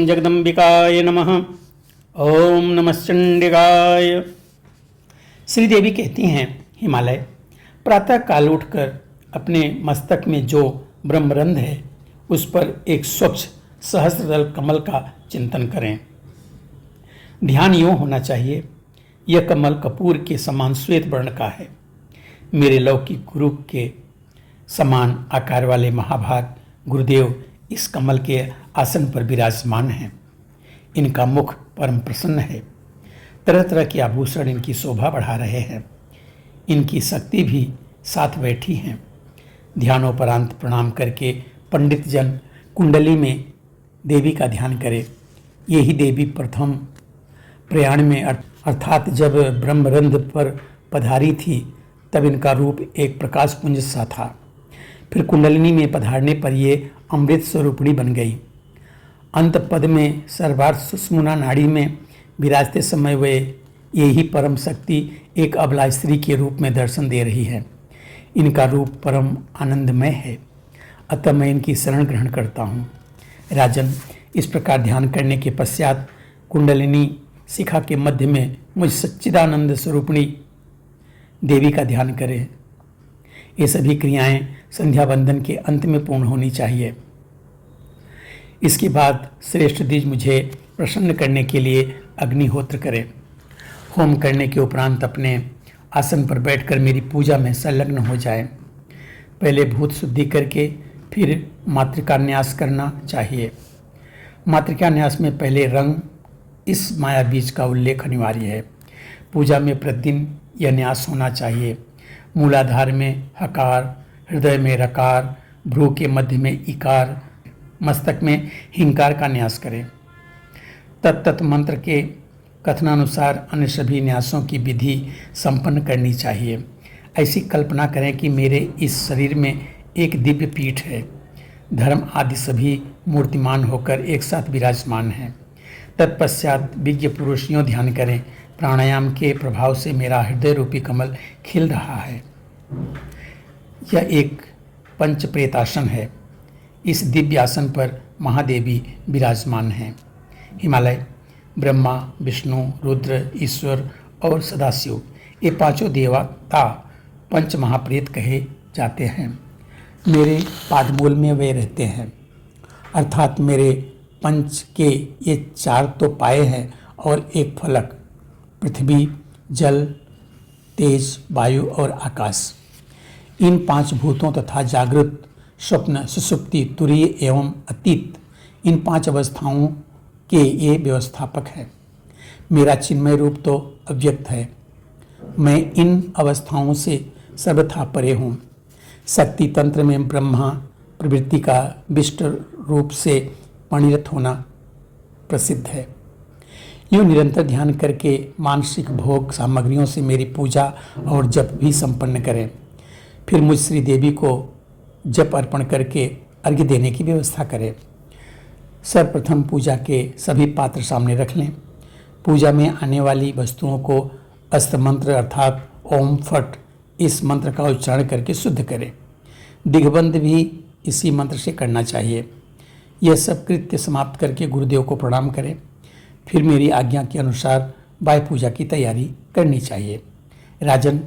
जगदम्बिकाय नमः। ओम नमश्चंडिकाय। श्रीदेवी कहती हैं, हिमालय, प्रातः काल उठकर अपने मस्तक में जो ब्रह्मरंध्र है उस पर एक स्वच्छ सहस्त्रदल कमल का चिंतन करें। ध्यान यूँ होना चाहिए, यह कमल कपूर के समान श्वेत वर्ण का है। मेरे लौकिक गुरु के समान आकार वाले महाभाग गुरुदेव इस कमल के आसन पर विराजमान हैं। इनका मुख परम प्रसन्न है। तरह तरह के आभूषण इनकी शोभा बढ़ा रहे हैं। इनकी शक्ति भी साथ बैठी हैं। ध्यानोपरांत प्रणाम करके पंडित जन कुंडली में देवी का ध्यान करें। यही देवी प्रथम प्रयाण में अर्थात जब ब्रह्मरंध्र पर पधारी थी तब इनका रूप एक प्रकाश पुंज सा था। फिर कुंडलिनी में पधारने पर ये अमृत स्वरूपिणी बन गई। अंत पद में सर्वार्थ सुषुम्ना नाड़ी में विराजते समय वे यही परम शक्ति एक अबला स्त्री के रूप में दर्शन दे रही है। इनका रूप परम आनंदमय है, अतः मैं इनकी शरण ग्रहण करता हूँ। राजन, इस प्रकार ध्यान करने के पश्चात कुंडलिनी शिखा के मध्य में मुझ सच्चिदानंद स्वरूपिणी देवी का ध्यान करें। ये सभी क्रियाएं संध्या वंदन के अंत में पूर्ण होनी चाहिए। इसके बाद श्रेष्ठ द्विज मुझे प्रसन्न करने के लिए अग्निहोत्र करें। होम करने के उपरांत अपने आसन पर बैठकर मेरी पूजा में संलग्न हो जाएं। पहले भूत शुद्धि करके फिर मातृकान्यास करना चाहिए। मातृकान्यास में पहले रंग इस माया बीज का उल्लेख अनिवार्य है। पूजा में प्रतिदिन यह न्यास होना चाहिए। मूलाधार में हकार, हृदय में रकार, भ्रू के मध्य में इकार, मस्तक में हिंकार का न्यास करें। तत्त मंत्र के कथनानुसार अन्य सभी न्यासों की विधि संपन्न करनी चाहिए। ऐसी कल्पना करें कि मेरे इस शरीर में एक दिव्य पीठ है। धर्म आदि सभी मूर्तिमान होकर एक साथ विराजमान हैं। तत्पश्चात विज्ञ पुरुष यूँ ध्यान करें, प्राणायाम के प्रभाव से मेरा हृदय रूपी कमल खिल रहा है। यह एक पंचप्रेतासन है। इस दिव्य आसन पर महादेवी विराजमान हैं। हिमालय, ब्रह्मा, विष्णु, रुद्र, ईश्वर और सदाशिव, ये पांचों देवता पंच महाप्रेत कहे जाते हैं। मेरे पादमूल में वे रहते हैं, अर्थात मेरे पंच के ये चार तो पाए हैं और एक फलक, पृथ्वी, जल, तेज, वायु और आकाश। इन पांच भूतों तथा जागृत, स्वप्न, सुषुप्ति, तुरीय एवं अतीत, इन पांच अवस्थाओं के ये व्यवस्थापक हैं। मेरा चिन्मय रूप तो अव्यक्त है। मैं इन अवस्थाओं से सर्वथा परे हूँ। शक्ति तंत्र में ब्रह्मा प्रवृत्ति का विष्ट रूप से परिणत होना प्रसिद्ध है। यूँ निरंतर ध्यान करके मानसिक भोग सामग्रियों से मेरी पूजा और जप भी संपन्न करें। फिर मुझ श्री देवी को जप अर्पण करके अर्घ्य देने की व्यवस्था करें। सर्वप्रथम पूजा के सभी पात्र सामने रख लें। पूजा में आने वाली वस्तुओं को अस्त्र मंत्र अर्थात ओम फट इस मंत्र का उच्चारण करके शुद्ध करें। दिग्बंध भी इसी मंत्र से करना चाहिए। यह सब कृत्य समाप्त करके गुरुदेव को प्रणाम करें। फिर मेरी आज्ञा के अनुसार बाह्य पूजा की तैयारी करनी चाहिए। राजन,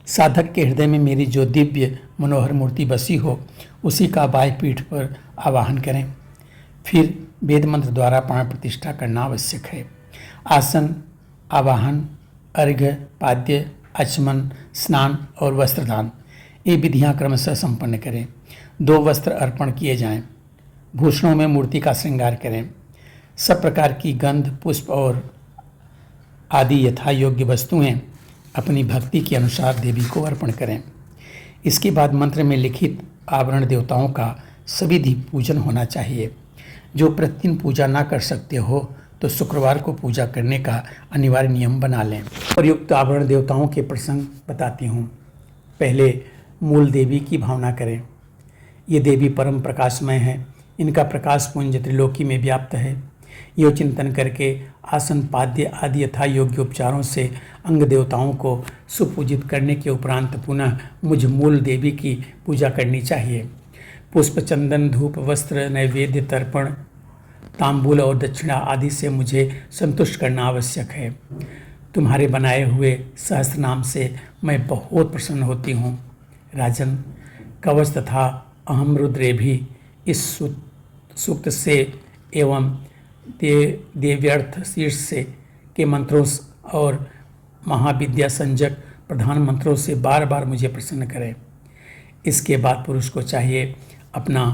साधक के हृदय में मेरी जो दिव्य मनोहर मूर्ति बसी हो उसी का बाह्य पीठ पर आवाहन करें। फिर वेद मंत्र द्वारा प्राण प्रतिष्ठा करना आवश्यक है। आसन, आवाहन, अर्घ्य, पाद्य, आचमन, स्नान और वस्त्रदान, ये विधियाँ क्रमशः संपन्न करें। 2 वस्त्र अर्पण किए जाएं। भूषणों में मूर्ति का श्रृंगार करें। सब प्रकार की गंध, पुष्प और आदि यथा योग्य वस्तुएं अपनी भक्ति के अनुसार देवी को अर्पण करें। इसके बाद मंत्र में लिखित आवरण देवताओं का सविधि पूजन होना चाहिए। जो प्रतिदिन पूजा ना कर सकते हो तो शुक्रवार को पूजा करने का अनिवार्य नियम बना लें। प्रयुक्त आवरण देवताओं के प्रसंग बताती हूँ। पहले मूल देवी की भावना करें। ये देवी परम प्रकाशमय है। इनका प्रकाश पुंज त्रिलोकी में व्याप्त है। यो चिंतन करके आसन, पाद्य आदि यथा योग्य उपचारों से अंग देवताओं को सुपूजित करने के उपरांत पुनः मुझ मूल देवी की पूजा करनी चाहिए। पुष्प, चंदन, धूप, वस्त्र, नैवेद्य, तर्पण तांबूल और दक्षिणा आदि से मुझे संतुष्ट करना आवश्यक है। तुम्हारे बनाए हुए सहस्त्र नाम से मैं बहुत प्रसन्न होती हूँ। राजन, कवच तथा अहम रुद्रे भी इस सूक्त से एवं देव्यर्थ शीर्ष से के मंत्रों और महाविद्या संजक प्रधान मंत्रों से बार बार मुझे प्रसन्न करें। इसके बाद पुरुष को चाहिए अपना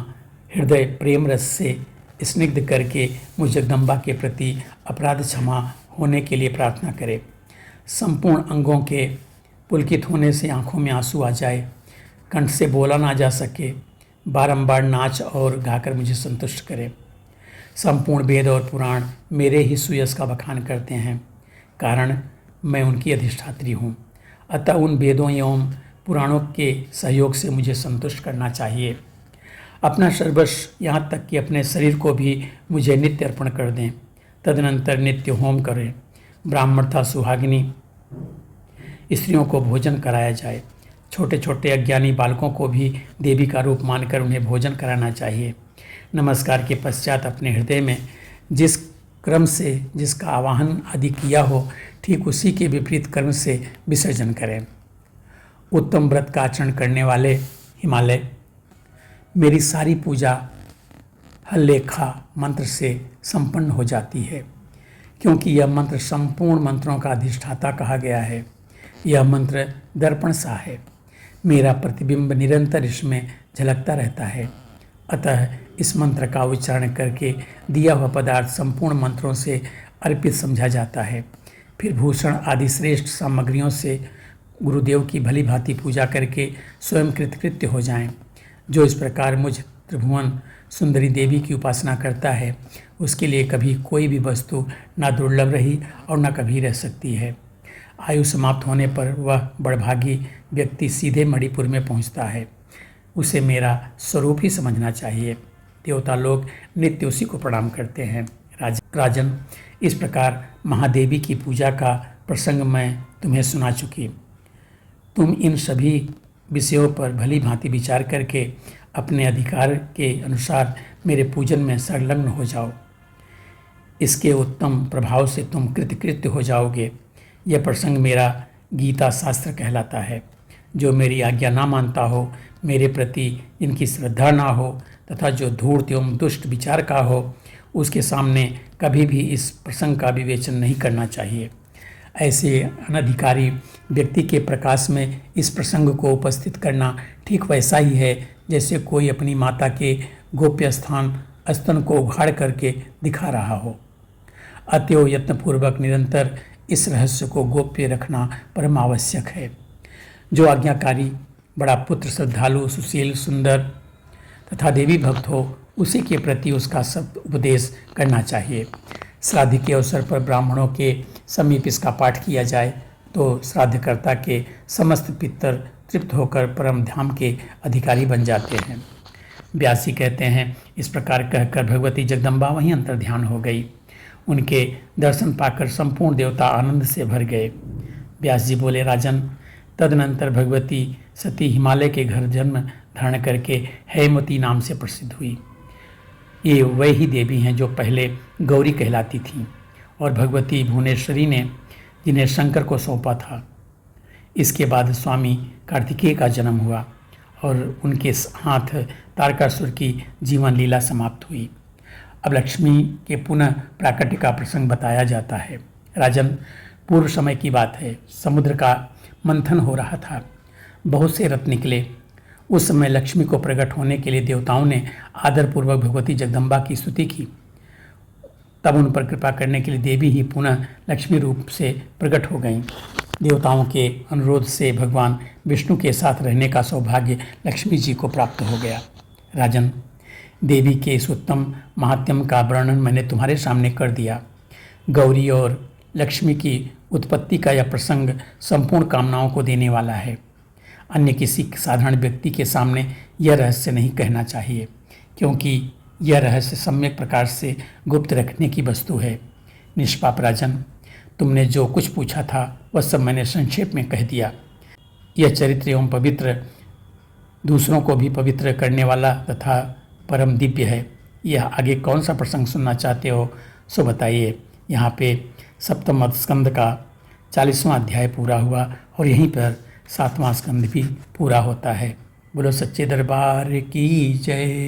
हृदय प्रेम रस से स्निग्ध करके मुझ जगदम्बा के प्रति अपराध क्षमा होने के लिए प्रार्थना करे। संपूर्ण अंगों के पुलकित होने से आंखों में आंसू आ जाए, कंठ से बोला ना जा सके, बारंबार नाच और गाकर मुझे संतुष्ट करे। संपूर्ण वेद और पुराण मेरे ही सुयश का बखान करते हैं, कारण मैं उनकी अधिष्ठात्री हूँ। अतः उन वेदों एवं पुराणों के सहयोग से मुझे संतुष्ट करना चाहिए। अपना सर्वस्व, यहाँ तक कि अपने शरीर को भी मुझे नित्य अर्पण कर दें। तदनंतर नित्य होम करें। ब्राह्मण तथा सुहागिनी स्त्रियों को भोजन कराया जाए। छोटे छोटे अज्ञानी बालकों को भी देवी का रूप मानकर उन्हें भोजन कराना चाहिए। नमस्कार के पश्चात अपने हृदय में जिस क्रम से जिसका आवाहन आदि किया हो, ठीक उसी के विपरीत कर्म से विसर्जन करें। उत्तम व्रत का आचरण करने वाले हिमालय, मेरी सारी पूजा हल्लेखा मंत्र से संपन्न हो जाती है, क्योंकि यह मंत्र संपूर्ण मंत्रों का अधिष्ठाता कहा गया है। यह मंत्र दर्पण सा है, मेरा प्रतिबिंब निरंतर इसमें झलकता रहता है। अतः इस मंत्र का उच्चारण करके दिया हुआ पदार्थ संपूर्ण मंत्रों से अर्पित समझा जाता है। फिर भूषण आदि श्रेष्ठ सामग्रियों से गुरुदेव की भली भांति पूजा करके स्वयं कृतकृत्य हो जाएं। जो इस प्रकार मुझ त्रिभुवन सुंदरी देवी की उपासना करता है, उसके लिए कभी कोई भी वस्तु ना दुर्लभ रही और न कभी रह सकती है। आयु समाप्त होने पर वह बड़भागी व्यक्ति सीधे मणिपुर में पहुंचता है। उसे मेरा स्वरूप ही समझना चाहिए। देवता लोग नित्य उसी को प्रणाम करते हैं। राजन, इस प्रकार महादेवी की पूजा का प्रसंग मैं तुम्हें सुना चुकी। तुम इन सभी विषयों पर भली भांति विचार करके अपने अधिकार के अनुसार मेरे पूजन में संलग्न हो जाओ। इसके उत्तम प्रभाव से तुम कृतकृत्य हो जाओगे। यह प्रसंग मेरा गीता शास्त्र कहलाता है। जो मेरी आज्ञा ना मानता हो, मेरे प्रति जिनकी श्रद्धा ना हो तथा जो धूर्त एवं दुष्ट विचार का हो, उसके सामने कभी भी इस प्रसंग का विवेचन नहीं करना चाहिए। ऐसे अनधिकारी व्यक्ति के प्रकाश में इस प्रसंग को उपस्थित करना ठीक वैसा ही है जैसे कोई अपनी माता के गोप्य स्तन को उघाड़ करके दिखा रहा हो। अतएव यत्नपूर्वक निरंतर इस रहस्य को गोप्य रखना परम आवश्यक है। जो आज्ञाकारी, बड़ा पुत्र, श्रद्धालु, सुशील, सुंदर तथा देवी भक्त हो, उसी के प्रति उसका सब उपदेश करना चाहिए। श्राद्ध के अवसर पर ब्राह्मणों के समीप इसका पाठ किया जाए तो श्राद्धकर्ता के समस्त पितर तृप्त होकर परम धाम के अधिकारी बन जाते हैं। व्यासी कहते हैं, इस प्रकार कहकर भगवती जगदम्बा वहीं अंतर ध्यान हो गई। उनके दर्शन पाकर संपूर्ण देवता आनंद से भर गए। व्यास जी बोले, राजन, तदनंतर भगवती सती हिमालय के घर जन्म धारण करके हेमवती नाम से प्रसिद्ध हुई। ये वही देवी हैं जो पहले गौरी कहलाती थीं और भगवती भुवनेश्वरी ने जिन्हें शंकर को सौंपा था। इसके बाद स्वामी कार्तिकेय का जन्म हुआ और उनके हाथ तारकासुर की जीवन लीला समाप्त हुई। अब लक्ष्मी के पुनः प्राकट्य का प्रसंग बताया जाता है। राजन, पूर्व समय की बात है। समुद्र का मंथन हो रहा था। बहुत से रत्न निकले। उस समय लक्ष्मी को प्रकट होने के लिए देवताओं ने आदरपूर्वक भगवती जगदम्बा की स्तुति की। तब उन पर कृपा करने के लिए देवी ही पुनः लक्ष्मी रूप से प्रकट हो गईं। देवताओं के अनुरोध से भगवान विष्णु के साथ रहने का सौभाग्य लक्ष्मी जी को प्राप्त हो गया। राजन, देवी के इस उत्तम महात्म्य का वर्णन मैंने तुम्हारे सामने कर दिया। गौरी और लक्ष्मी की उत्पत्ति का यह प्रसंग संपूर्ण कामनाओं को देने वाला है। अन्य किसी साधारण व्यक्ति के सामने यह रहस्य नहीं कहना चाहिए, क्योंकि यह रहस्य सम्यक प्रकार से गुप्त रखने की वस्तु है। निष्पाप राजन, तुमने जो कुछ पूछा था वह सब मैंने संक्षेप में कह दिया। यह चरित्र एवं पवित्र, दूसरों को भी पवित्र करने वाला तथा परम दिव्य है। यह आगे कौन सा प्रसंग सुनना चाहते हो सो बताइए। यहाँ पे सप्तम स्कंद का 40वां अध्याय पूरा हुआ और यहीं पर 7वां स्कंद भी पूरा होता है। बोलो सच्चे दरबार की जय।